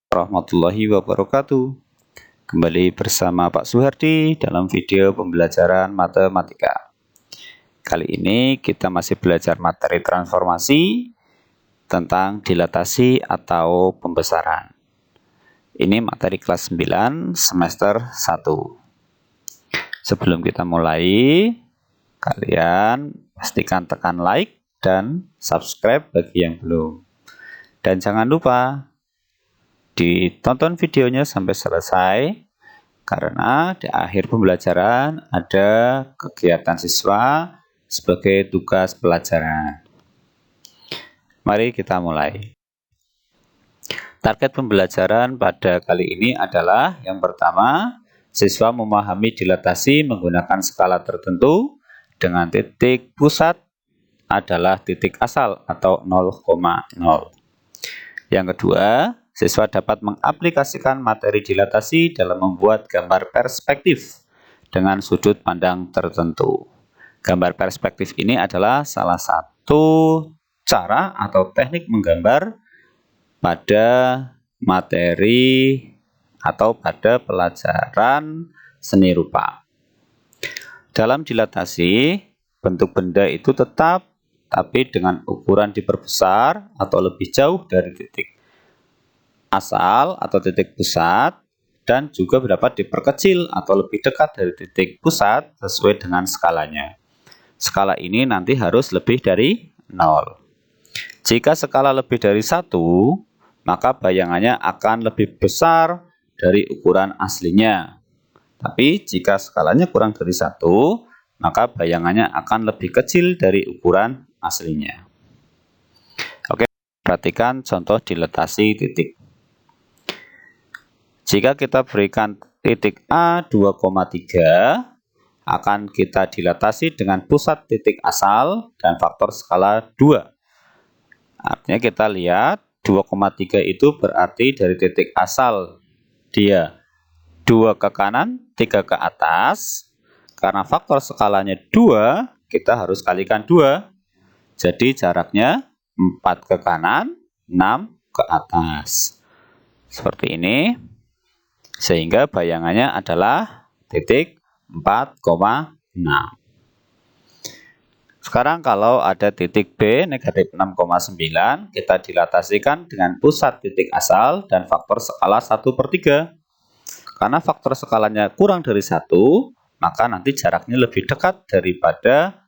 warahmatullahi wabarakatuh. Kembali bersama Pak Suhardi dalam video pembelajaran matematika. Kali ini kita masih belajar materi transformasi tentang dilatasi atau pembesaran. Ini materi kelas 9 semester 1. Sebelum kita mulai, kalian pastikan tekan like dan subscribe bagi yang belum. Dan jangan lupa ditonton videonya sampai selesai, karena di akhir pembelajaran ada kegiatan siswa sebagai tugas pelajaran. Mari kita mulai. Target pembelajaran pada kali ini adalah yang pertama, siswa memahami dilatasi menggunakan skala tertentu dengan titik pusat adalah titik asal atau 0,0. Yang kedua, siswa dapat mengaplikasikan materi dilatasi dalam membuat gambar perspektif dengan sudut pandang tertentu. Gambar perspektif ini adalah salah satu cara atau teknik menggambar pada materi atau pada pelajaran seni rupa. Dalam dilatasi, bentuk benda itu tetap, tapi dengan ukuran diperbesar atau lebih jauh dari titik asal atau titik pusat, dan juga dapat diperkecil atau lebih dekat dari titik pusat sesuai dengan skalanya. Skala ini nanti harus lebih dari 0. Jika skala lebih dari 1, maka bayangannya akan lebih besar dari ukuran aslinya. Tapi jika skalanya kurang dari 1, maka bayangannya akan lebih kecil dari ukuran aslinya. Oke, perhatikan contoh dilatasi titik. Jika kita berikan titik A 2,3, akan kita dilatasi dengan pusat titik asal dan faktor skala 2. Artinya kita lihat 2,3 itu berarti dari titik asal dia 2 ke kanan, 3 ke atas. Karena faktor skalanya 2, kita harus kalikan 2. Jadi jaraknya 4 ke kanan, 6 ke atas. Seperti ini. Sehingga bayangannya adalah titik 4,6. Sekarang kalau ada titik B negatif 6,9, kita dilatasikan dengan pusat titik asal dan faktor skala 1/3. Karena faktor skalanya kurang dari 1, maka nanti jaraknya lebih dekat daripada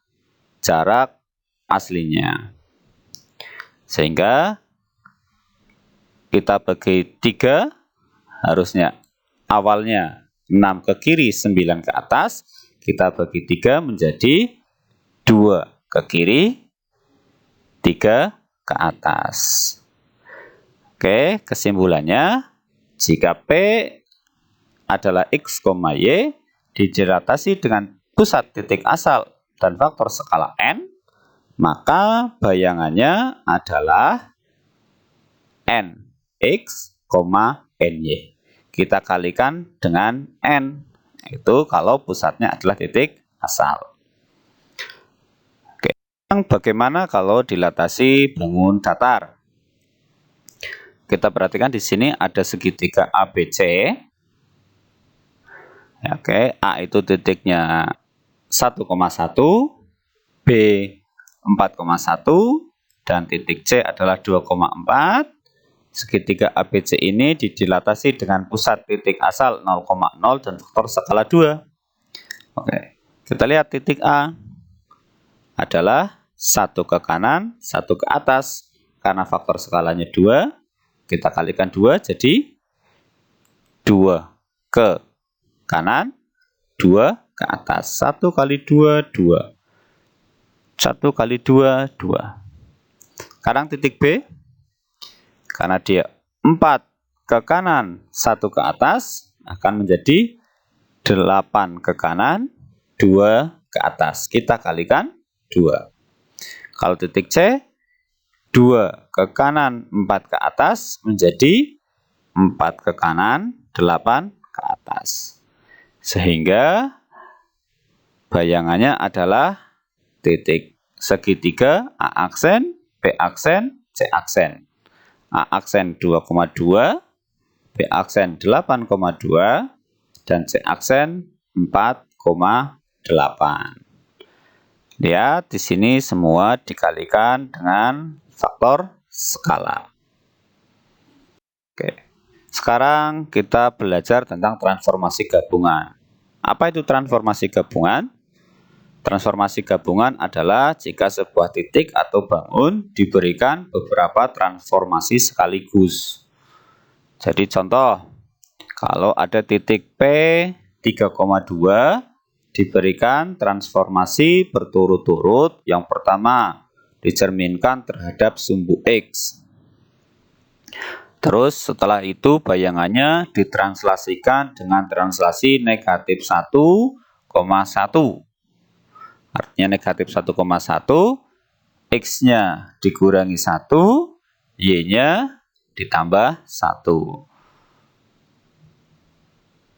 jarak aslinya. Sehingga kita bagi 3, harusnya awalnya 6 ke kiri, 9 ke atas. Kita bagi 3 menjadi 2 ke kiri, 3 ke atas. Oke, kesimpulannya, jika P adalah X, Y, dilatasi dengan pusat titik asal dan faktor skala N, maka bayangannya adalah N, X, NY. Kita kalikan dengan N, itu kalau pusatnya adalah titik asal. Oke, bagaimana kalau dilatasi bangun datar? Kita perhatikan di sini ada segitiga ABC. Oke, A itu titiknya 1,1, B 4,1, dan titik C adalah 2,4. Segitiga ABC ini dilatasi dengan pusat titik asal 0,0 dan faktor skala 2. Oke, kita lihat titik A adalah 1 ke kanan, 1 ke atas. Karena faktor skalanya 2, kita kalikan 2 jadi 2 ke kanan, 2 ke atas. 1 kali 2, 2. 1 kali 2, 2. Sekarang titik B, karena dia 4 ke kanan, 1 ke atas, akan menjadi 8 ke kanan, 2 ke atas. Kita kalikan 2. Kalau titik C, 2 ke kanan, 4 ke atas, menjadi 4 ke kanan, 8 ke atas. Sehingga bayangannya adalah titik segitiga A aksen, B aksen, C aksen. A aksen 2,2, B aksen 8,2, dan C aksen 4,8. Lihat di sini semua dikalikan dengan faktor skala. Oke. Sekarang kita belajar tentang transformasi gabungan. Apa itu transformasi gabungan? Transformasi gabungan adalah jika sebuah titik atau bangun diberikan beberapa transformasi sekaligus. Jadi contoh, kalau ada titik P 3,2 diberikan transformasi berturut-turut. Yang pertama dicerminkan terhadap sumbu X. Terus setelah itu bayangannya ditranslasikan dengan translasi negatif 1,1. Artinya negatif 1,1, X-nya dikurangi 1, Y-nya ditambah 1.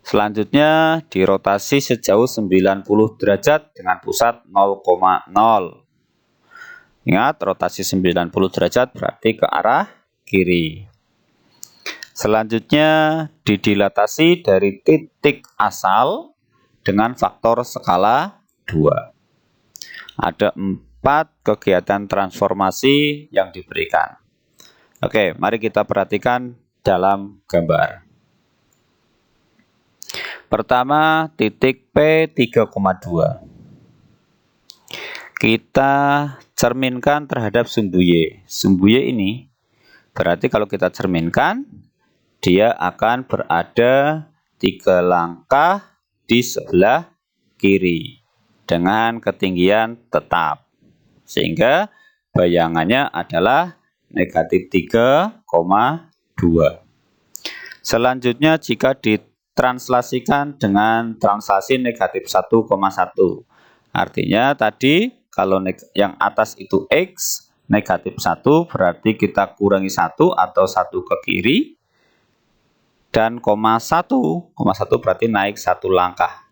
Selanjutnya dirotasi sejauh 90 derajat dengan pusat 0,0. Ingat, rotasi 90 derajat berarti ke arah kiri. Selanjutnya didilatasi dari titik asal dengan faktor skala 2. Ada 4 kegiatan transformasi yang diberikan. Oke, mari kita perhatikan dalam gambar. Pertama, titik P 3,2. Kita cerminkan terhadap sumbu Y. Sumbu Y ini berarti kalau kita cerminkan, dia akan berada 3 langkah di sebelah kiri dengan ketinggian tetap, sehingga bayangannya adalah negatif 3,2. Selanjutnya jika ditranslasikan dengan translasi negatif 1,1, artinya tadi kalau yang atas itu X, negatif 1 berarti kita kurangi 1 atau 1 ke kiri, dan 0,1 berarti naik 1 langkah.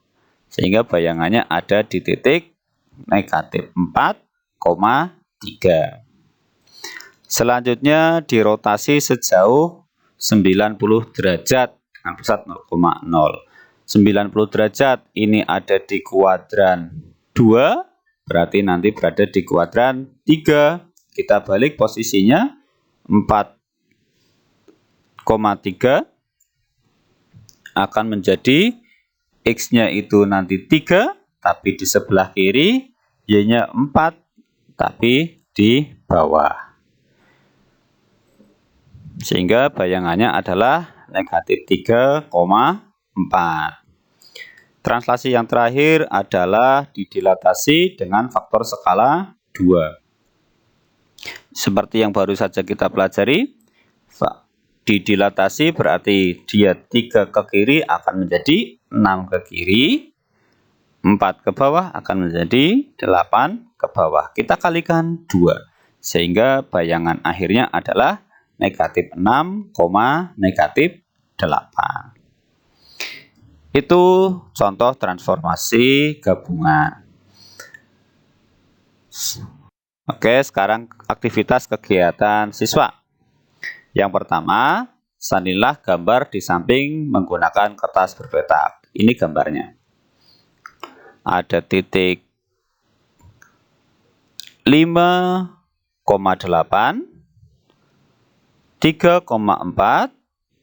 Sehingga bayangannya ada di titik negatif 4,3. Selanjutnya dirotasi sejauh 90 derajat dengan pusat 0,0. 90 derajat ini ada di kuadran 2, berarti nanti berada di kuadran 3. Kita balik posisinya 4,3 akan menjadi X-nya itu nanti 3, tapi di sebelah kiri, Y-nya 4, tapi di bawah. Sehingga bayangannya adalah negatif 3,4. Translasi yang terakhir adalah didilatasi dengan faktor skala 2. Seperti yang baru saja kita pelajari, didilatasi berarti dia 3 ke kiri akan menjadi 6 ke kiri, 4 ke bawah akan menjadi 8 ke bawah. Kita kalikan 2, sehingga bayangan akhirnya adalah negatif 6, negatif 8. Itu contoh transformasi gabungan. Oke, sekarang aktivitas kegiatan siswa. Yang pertama, salinilah gambar di samping menggunakan kertas berpetak. Ini gambarnya. Ada titik 5,8, 3,4,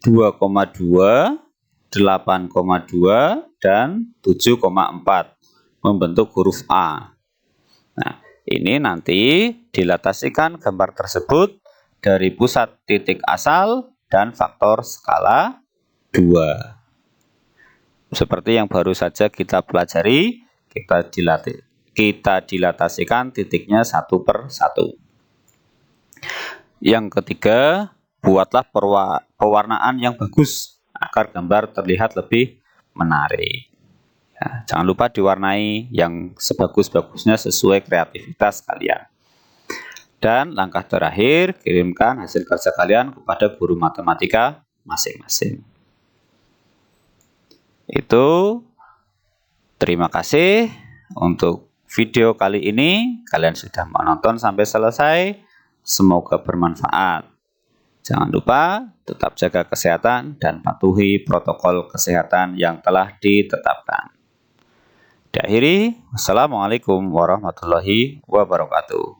2,2, 8,2, dan 7,4 membentuk huruf A. Nah, ini nanti dilatasikan gambar tersebut dari pusat titik asal dan faktor skala 2. Seperti yang baru saja kita pelajari, kita dilatasikan titiknya 1 per 1. Yang ketiga, buatlah pewarnaan yang bagus agar gambar terlihat lebih menarik. Ya, jangan lupa diwarnai yang sebagus-bagusnya sesuai kreativitas kalian. Dan langkah terakhir, kirimkan hasil kerja kalian kepada guru matematika masing-masing. Itu, terima kasih untuk video kali ini. Kalian sudah menonton sampai selesai. Semoga bermanfaat. Jangan lupa tetap jaga kesehatan dan patuhi protokol kesehatan yang telah ditetapkan. Diakhiri, wassalamualaikum warahmatullahi wabarakatuh.